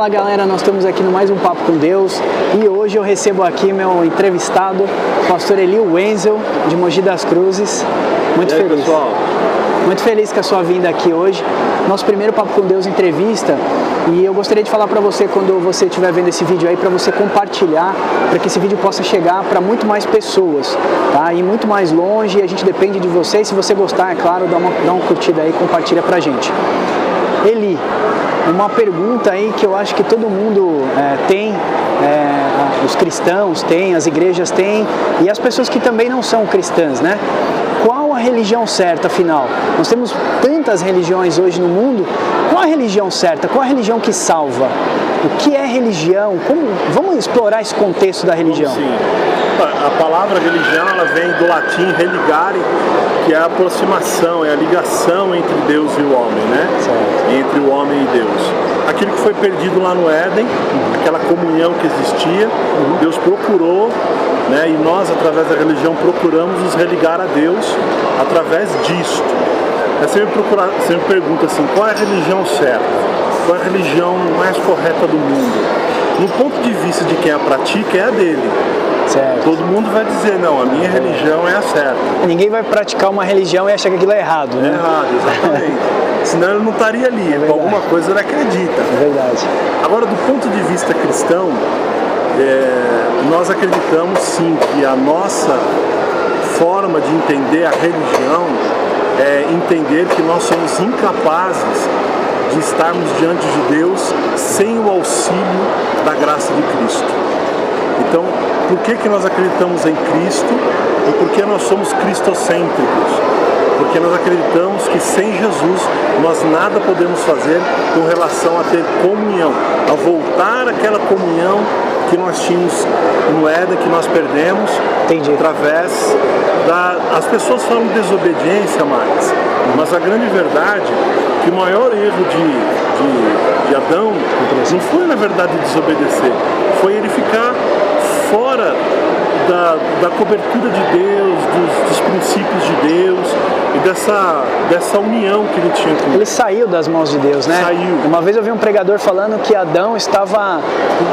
Fala galera, nós estamos aqui no mais um Papo com Deus e hoje eu recebo aqui meu entrevistado, o pastor Eli Wenzel, de Mogi das Cruzes. Muito feliz. Pessoal? Muito feliz com a sua vinda aqui hoje. Nosso primeiro Papo com Deus entrevista, e eu gostaria de falar para você, quando você estiver vendo esse vídeo aí, para você compartilhar, para que esse vídeo possa chegar para muito mais pessoas, tá? E muito mais longe. A gente depende de você. Se você gostar, é claro, dá uma curtida aí, compartilha pra gente. Eli, uma pergunta aí que eu acho que todo mundo tem, os cristãos têm, as igrejas têm, e as pessoas que também não são cristãs, né? Qual a religião certa, afinal? Nós temos tantas religiões hoje no mundo. Qual a religião certa? Qual a religião que salva? O que é religião? Vamos explorar esse contexto da religião. Sim. A palavra religião, ela vem do latim religare, que é a aproximação, é a ligação entre Deus e o homem, né? Certo. Entre o homem e Deus. Aquilo que foi perdido lá no Éden, aquela comunhão que existia, Deus procurou, né? E nós, através da religião, procuramos nos religar a Deus através disto. Você me pergunta assim, qual é a religião certa? Qual é a religião mais correta do mundo? No ponto de vista de quem a pratica, é a dele. Certo. Todo mundo vai dizer, não, a minha religião é a certa. Ninguém vai praticar uma religião e achar que aquilo é errado, né? É errado, exatamente. Senão ele não estaria ali, por alguma coisa ele acredita. É verdade. Agora, do ponto de vista cristão, nós acreditamos sim que a nossa forma de entender a religião é entender que nós somos incapazes de estarmos diante de Deus sem o auxílio da graça de Cristo. Então, por que nós acreditamos em Cristo e por que nós somos cristocêntricos? Porque nós acreditamos que sem Jesus nós nada podemos fazer com relação a ter comunhão, a voltar àquela comunhão que nós tínhamos no Éden, que nós perdemos. Entendi. Através as pessoas falam de desobediência, mas a grande verdade é que o maior erro de Adão não foi, na verdade, desobedecer, foi ele ficar fora da cobertura de Deus, dos princípios de Deus e dessa união que ele tinha com Deus. Ele saiu das mãos de Deus, né? Saiu. Uma vez eu vi um pregador falando que Adão estava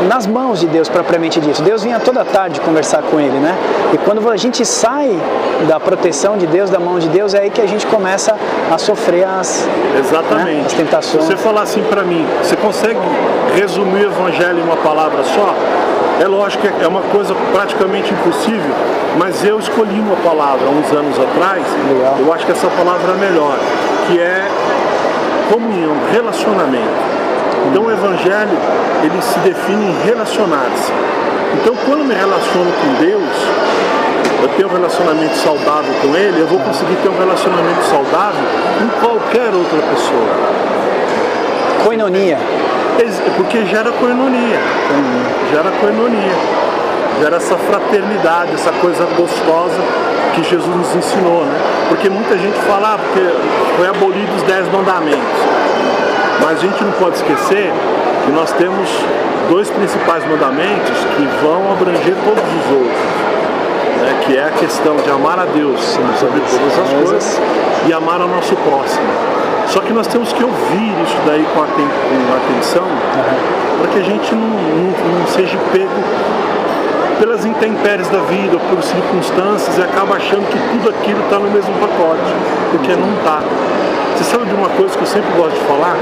nas mãos de Deus, propriamente dito. Deus vinha toda tarde conversar com ele, né? E quando a gente sai da proteção de Deus, da mão de Deus, é aí que a gente começa a sofrer Exatamente. Né? As tentações. Se você falar assim para mim, você consegue resumir o evangelho em uma palavra só? É lógico que é uma coisa praticamente impossível, mas eu escolhi uma palavra há uns anos atrás. Legal. Eu acho que essa palavra é melhor, que é comunhão, relacionamento. Então o evangelho, ele se define em relacionar-se. Então quando eu me relaciono com Deus, eu tenho um relacionamento saudável com Ele, eu vou conseguir ter um relacionamento saudável com qualquer outra pessoa. Koinonia. Porque gera koinonia, gera essa fraternidade, essa coisa gostosa que Jesus nos ensinou, né? Porque muita gente fala, porque foi abolido os 10 mandamentos, mas a gente não pode esquecer que nós temos 2 principais mandamentos que vão abranger todos os outros, né? Que é a questão de amar a Deus sobre todas as coisas e amar ao nosso próximo. Só que nós temos que ouvir isso daí com atenção, para que a gente não seja pego pelas intempéries da vida, ou por circunstâncias, e acaba achando que tudo aquilo está no mesmo pacote, porque não está. Você sabe de uma coisa que eu sempre gosto de falar?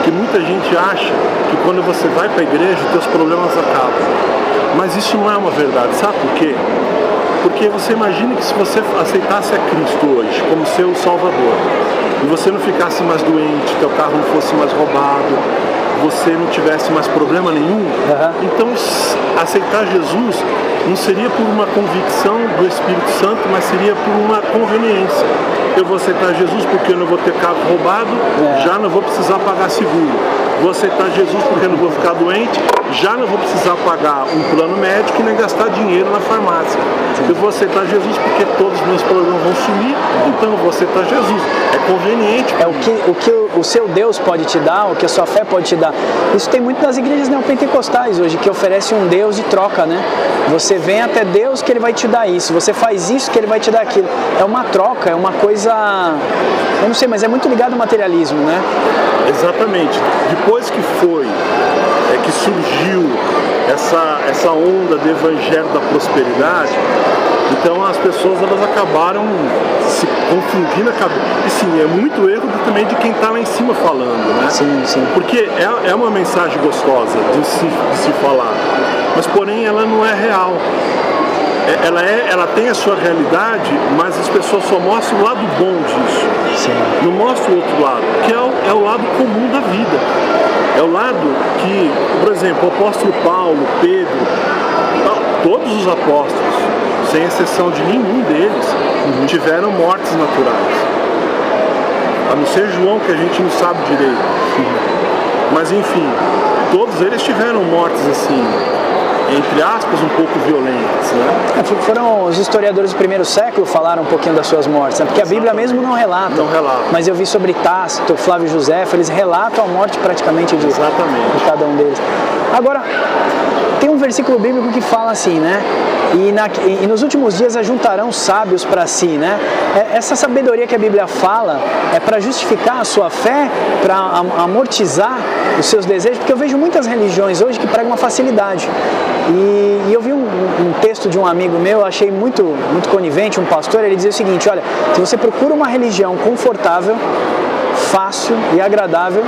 Que muita gente acha que quando você vai para a igreja, os teus problemas acabam. Mas isso não é uma verdade, sabe por quê? Porque você imagina que se você aceitasse a Cristo hoje como seu Salvador, e você não ficasse mais doente, teu carro não fosse mais roubado, você não tivesse mais problema nenhum, então aceitar Jesus não seria por uma convicção do Espírito Santo, mas seria por uma conveniência. Eu vou aceitar Jesus porque eu não vou ter carro roubado, já não vou precisar pagar seguro. Vou aceitar Jesus porque eu não vou ficar doente, já não vou precisar pagar um plano médico e nem gastar dinheiro na farmácia. Eu vou aceitar Jesus porque todos os meus problemas vão sumir, então eu vou aceitar Jesus. É conveniente. É o que o seu Deus pode te dar, o que a sua fé pode te dar. Isso tem muito nas igrejas neopentecostais hoje, que oferece um Deus de troca, né? Você vem até Deus que Ele vai te dar isso, você faz isso que Ele vai te dar aquilo. É uma troca, é uma coisa, eu não sei, mas é muito ligado ao materialismo, né? Exatamente. Depois que que surgiu essa onda do evangelho da prosperidade, então as pessoas elas acabaram se confundindo a cabeça. E sim, é muito erro também de quem está lá em cima falando, né? Sim, sim. Porque é uma mensagem gostosa de se falar, mas porém ela não é real. Ela tem a sua realidade, mas as pessoas só mostram o lado bom disso. Sim. Não mostram o outro lado, que é o lado comum da vida. É o lado que, por exemplo, o apóstolo Paulo, Pedro, todos os apóstolos, sem exceção de nenhum deles, tiveram mortes naturais. A não ser João, que a gente não sabe direito. Mas enfim, todos eles tiveram mortes assim, entre aspas, um pouco violentas, né? Foram os historiadores do primeiro século falaram um pouquinho das suas mortes, né? Porque a Bíblia mesmo não relata. Não relata. Mas eu vi sobre Tácito, Flávio Josefo, eles relatam a morte praticamente de cada um deles. Agora, tem um versículo bíblico que fala assim, né? E nos últimos dias ajuntarão sábios para si, né? Essa sabedoria que a Bíblia fala é para justificar a sua fé, para amortizar os seus desejos, porque eu vejo muitas religiões hoje que pregam uma facilidade. E eu vi um texto de um amigo meu, eu achei muito conivente, um pastor, ele dizia o seguinte: olha, se você procura uma religião confortável, fácil e agradável,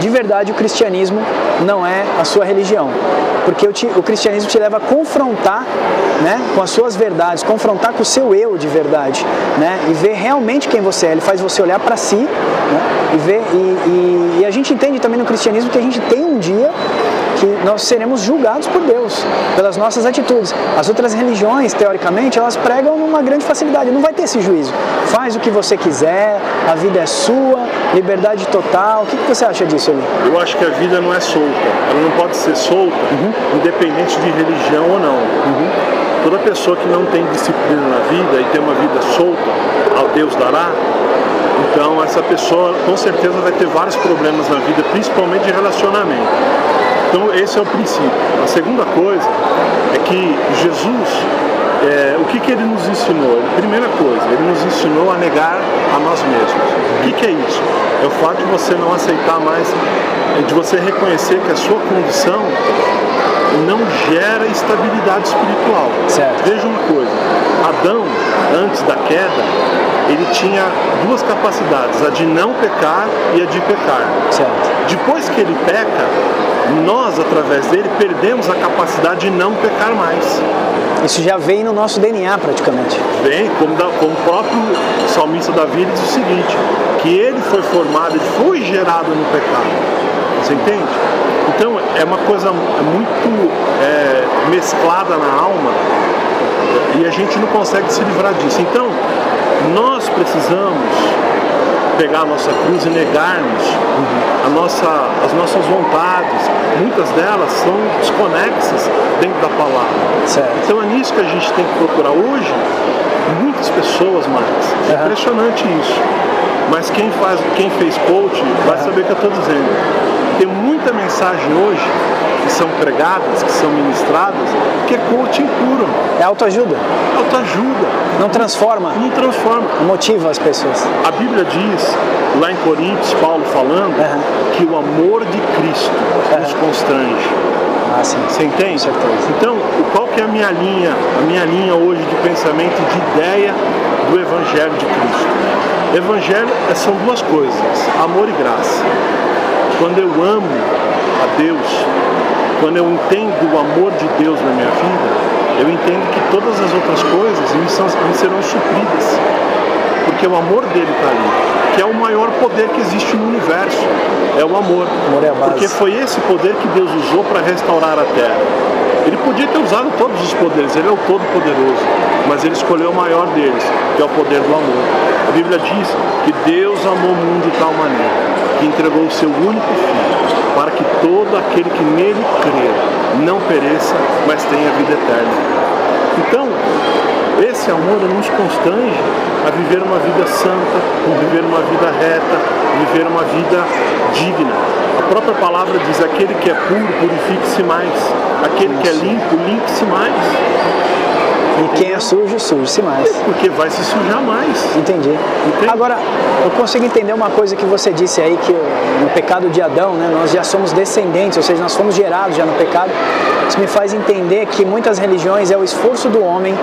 de verdade o cristianismo não é a sua religião, porque o cristianismo te leva a confrontar, né, com as suas verdades, confrontar com o seu eu de verdade, né, e ver realmente quem você é. Ele faz você olhar para si, né, e ver e a gente entende também no cristianismo que a gente tem um dia que nós seremos julgados por Deus pelas nossas atitudes. As outras religiões, teoricamente, elas pregam numa grande facilidade, não vai ter esse juízo. Faz o que você quiser, a vida é sua, liberdade total. O que você acha disso, Eli? Eu acho que a vida não é solta, ela não pode ser solta, independente de religião ou não. Toda pessoa que não tem disciplina na vida e tem uma vida solta, ao Deus dará, então essa pessoa com certeza vai ter vários problemas na vida, principalmente de relacionamento. Então esse é o princípio. A segunda coisa é que Jesus, o que ele nos ensinou? Primeira coisa, ele nos ensinou a negar a nós mesmos. O que é isso? É o fato de você não aceitar mais, de você reconhecer que a sua condição não gera estabilidade espiritual. Certo. Veja uma coisa, Adão, antes da queda, ele tinha duas capacidades, a de não pecar e a de pecar. Certo. Depois que ele peca, nós, através dele, perdemos a capacidade de não pecar mais. Isso já vem no nosso DNA praticamente. Vem, como o próprio salmista Davi diz o seguinte, que ele foi formado, ele foi gerado no pecado. Você entende? Então é uma coisa muito mesclada na alma e a gente não consegue se livrar disso. Então nós precisamos pegar a nossa cruz e negarmos as nossas vontades. Muitas delas são desconexas dentro da palavra. Certo. Então é nisso que a gente tem que procurar hoje. Muitas pessoas, Marcos, é impressionante isso. Mas quem fez coach vai saber o que eu estou dizendo. Tem muita mensagem hoje que são pregadas, que são ministradas, que é coaching puro. É autoajuda. Autoajuda. Não transforma. Não transforma. Motiva as pessoas. A Bíblia diz, lá em Coríntios, Paulo falando, que o amor de Cristo nos constrange. Ah, sim. Você entende? Com certeza. Então, qual que é a minha linha? A minha linha hoje de pensamento, de ideia do Evangelho de Cristo. Evangelho são duas coisas, amor e graça. Quando eu amo a Deus, quando eu entendo o amor de Deus na minha vida, eu entendo que todas as outras coisas me serão supridas. Porque o amor dele está ali, que é o maior poder que existe no universo, é o amor. O amor é a base. Porque foi esse poder que Deus usou para restaurar a terra. Ele podia ter usado todos os poderes, ele é o todo-poderoso, mas ele escolheu o maior deles, que é o poder do amor. A Bíblia diz que Deus amou o mundo de tal maneira, que entregou o seu único Filho, para que todo aquele que nele crer não pereça, mas tenha vida eterna. Então, esse amor nos constrange a viver uma vida santa, viver uma vida reta, viver uma vida digna. A própria palavra diz, aquele que é puro, purifique-se mais. Aquele que é limpo, limpe-se mais. E quem é sujo, suje-se mais. Porque vai se sujar mais. Entendi. Entende? Agora, eu consigo entender uma coisa que você disse aí, que no pecado de Adão, né, nós já somos descendentes, ou seja, nós fomos gerados já no pecado. Isso me faz entender que muitas religiões é o esforço do homem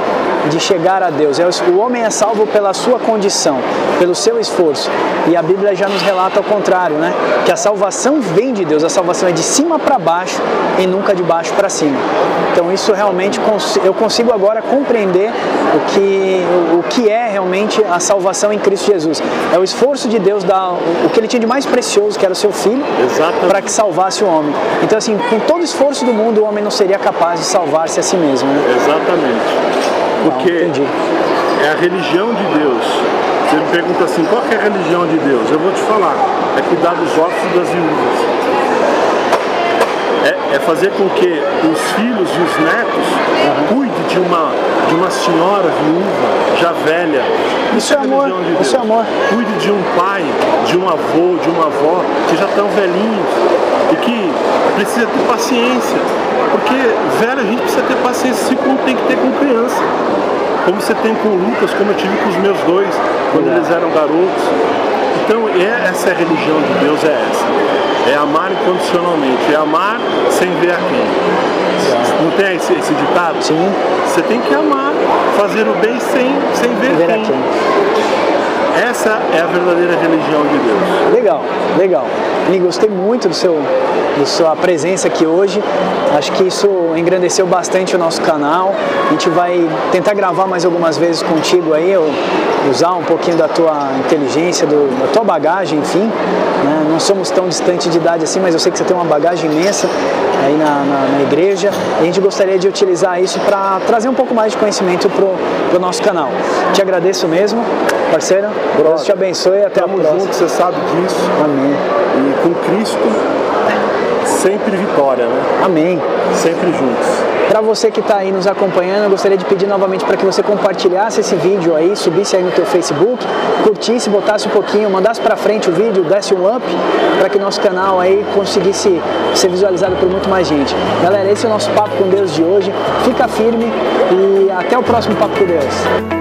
de chegar a Deus. O homem é salvo pela sua condição, pelo seu esforço. E a Bíblia já nos relata ao contrário, né? Que a salvação vem de Deus, a salvação é de cima para baixo e nunca de baixo para cima. Então isso realmente eu consigo agora compreender o que é realmente a salvação em Cristo Jesus. É o esforço de Deus dar o que ele tinha de mais precioso, que era o seu filho, para que salvasse o homem. Então assim, com todo o esforço do mundo, o homem não seria capaz de salvar-se a si mesmo, né? Exatamente. Porque é a religião de Deus. Você me pergunta assim, qual que é a religião de Deus? Eu vou te falar, é cuidar dos órfãos e das viúvas. É fazer com que os filhos e os netos cuidem de uma senhora viúva, já velha. Isso é amor, religião de Deus. Isso é amor. Cuide de um pai, de um avô, de uma avó, que já estão velhinhos e que precisa ter paciência. Porque, velho, a gente precisa ter paciência assim como tem que ter com criança. Como você tem com o Lucas, como eu tive com os meus dois, quando eles eram garotos. Então, essa é a religião de Deus, é essa. É amar incondicionalmente, é amar sem ver a quem. Não tem esse ditado? Sim. Você tem que amar, fazer o bem sem ver quem. Essa é a verdadeira religião de Deus. Legal, legal. E gostei muito da sua presença aqui hoje. Acho que isso engrandeceu bastante o nosso canal. A gente vai tentar gravar mais algumas vezes contigo aí, usar um pouquinho da tua inteligência, da tua bagagem, enfim. Né? Não somos tão distantes de idade assim, mas eu sei que você tem uma bagagem imensa aí na igreja. E a gente gostaria de utilizar isso para trazer um pouco mais de conhecimento para o nosso canal. Te agradeço mesmo, parceiro. Deus te abençoe e até a próxima. Tamo junto, você sabe disso. Amém. E com Cristo, sempre vitória, né? Amém. Sempre juntos. Para você que está aí nos acompanhando, eu gostaria de pedir novamente para que você compartilhasse esse vídeo aí, subisse aí no teu Facebook, curtisse, botasse um pouquinho, mandasse para frente o vídeo, desse um up, para que o nosso canal aí conseguisse ser visualizado por muito mais gente. Galera, esse é o nosso Papo com Deus de hoje. Fica firme e até o próximo Papo com Deus.